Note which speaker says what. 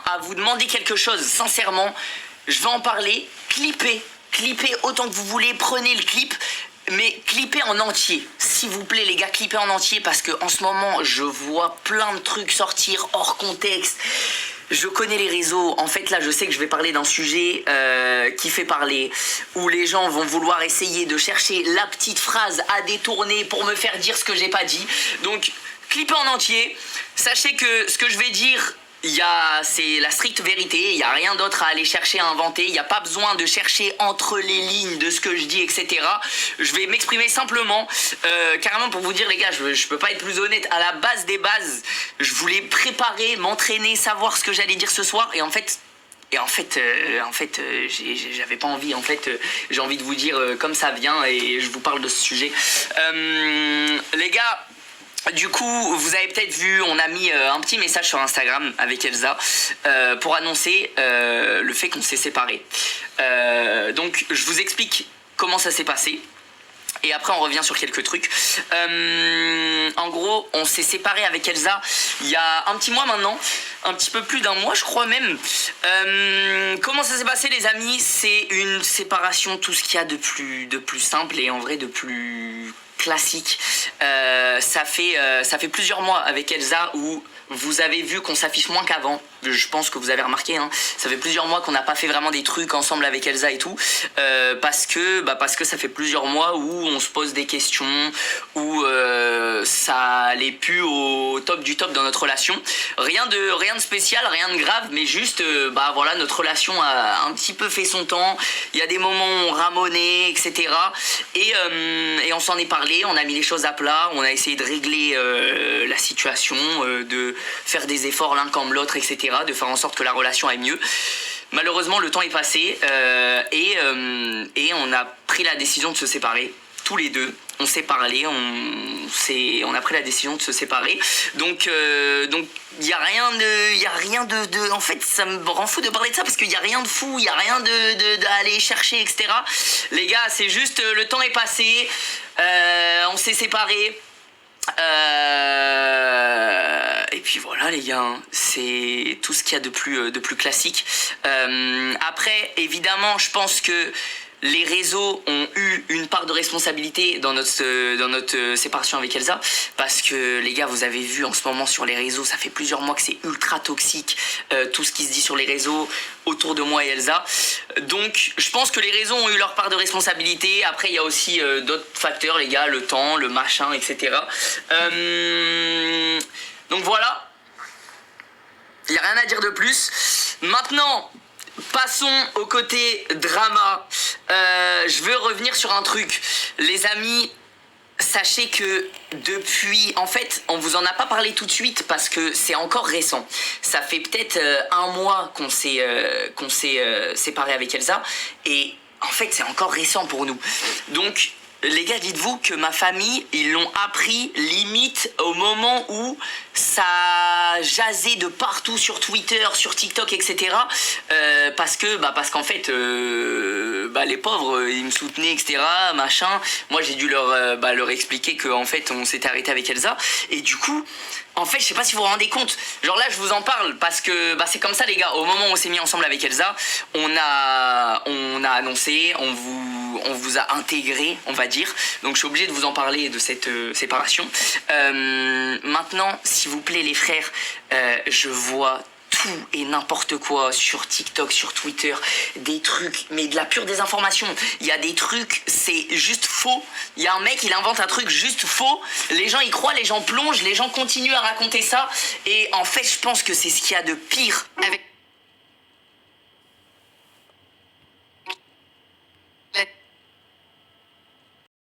Speaker 1: à vous demander quelque chose, sincèrement, je vais en parler, clippez autant que vous voulez, prenez le clip, mais clippez en entier, s'il vous plaît les gars, clippez en entier, parce que en ce moment, je vois plein de trucs sortir hors contexte. Je connais les réseaux, en fait là je sais que je vais parler d'un sujet qui fait parler, où les gens vont vouloir essayer de chercher la petite phrase à détourner pour me faire dire ce que j'ai pas dit. Donc clippez en entier, sachez que ce que je vais dire, c'est la stricte vérité, il n'y a rien d'autre à aller chercher, à inventer, il n'y a pas besoin de chercher entre les lignes de ce que je dis, etc. Je vais m'exprimer simplement, carrément pour vous dire les gars, je peux pas être plus honnête, à la base des bases, je voulais préparer, m'entraîner, savoir ce que j'allais dire ce soir, et en fait, j'avais pas envie, j'ai envie de vous dire comme ça vient, et je vous parle de ce sujet. Les gars, du coup, vous avez peut-être vu, on a mis un petit message sur Instagram avec Elsa pour annoncer le fait qu'on s'est séparés. Donc, je vous explique comment ça s'est passé. Et après, on revient sur quelques trucs. En gros, on s'est séparés avec Elsa il y a un petit mois maintenant. Un petit peu plus d'un mois, je crois même. Comment ça s'est passé, les amis? C'est une séparation, tout ce qu'il y a de plus simple et en vrai de plus classique. Ça fait plusieurs mois avec Elsa où vous avez vu qu'on s'affiche moins qu'avant. Je pense que vous avez remarqué, hein. Ça fait plusieurs mois qu'on n'a pas fait vraiment des trucs ensemble avec Elsa et tout, parce que ça fait plusieurs mois où on se pose des questions, où ça allait plus au top du top dans notre relation. Rien de spécial, rien de grave, mais juste voilà, notre relation a un petit peu fait son temps. Il y a des moments où on ramonait, etc. Et on s'en est parlé, on a mis les choses à plat, on a essayé de régler la situation, de faire des efforts l'un comme l'autre, etc., de faire en sorte que la relation aille mieux. Malheureusement, le temps est passé et on a pris la décision de se séparer, tous les deux. On s'est parlé, on a pris la décision de se séparer. Donc il y a rien de en fait, ça me rend fou de parler de ça parce qu'il y a rien de fou, il y a rien d'aller chercher, etc. Les gars, c'est juste le temps est passé, on s'est séparés. Et puis voilà les gars, hein, c'est tout ce qu'il y a de plus classique. Après, évidemment, je pense que les réseaux ont eu une part de responsabilité dans notre séparation avec Elsa, parce que les gars, vous avez vu en ce moment sur les réseaux, ça fait plusieurs mois que c'est ultra toxique, tout ce qui se dit sur les réseaux autour de moi et Elsa. Donc je pense que les réseaux ont eu leur part de responsabilité. Après il y a aussi d'autres facteurs les gars, le temps, le machin, etc. Donc voilà, il n'y a rien à dire de plus. Maintenant, passons au côté drama. Je veux revenir sur un truc. Les amis, sachez que depuis... En fait, on vous en a pas parlé tout de suite parce que c'est encore récent. Ça fait peut-être un mois qu'on s'est séparés avec Elsa. Et en fait, c'est encore récent pour nous. Donc... Les gars, dites-vous que ma famille, ils l'ont appris limite au moment où ça jasait de partout sur Twitter, sur TikTok, etc. Parce qu'en fait, les pauvres, ils me soutenaient, etc. Machin. Moi, j'ai dû leur expliquer qu'en fait, on s'était arrêté avec Elsa. Et du coup, en fait, je sais pas si vous vous rendez compte. Genre là, je vous en parle parce que c'est comme ça, les gars. Au moment où on s'est mis ensemble avec Elsa, on a annoncé, on vous a intégré, on va dire. Donc je suis obligé de vous en parler de cette séparation. Maintenant, s'il vous plaît les frères, je vois tout et n'importe quoi sur TikTok, sur Twitter, des trucs, mais de la pure désinformation. Il y a des trucs, c'est juste faux. Il y a un mec, il invente un truc juste faux. Les gens y croient, les gens plongent, les gens continuent à raconter ça. Et en fait, je pense que c'est ce qu'il y a de pire avec...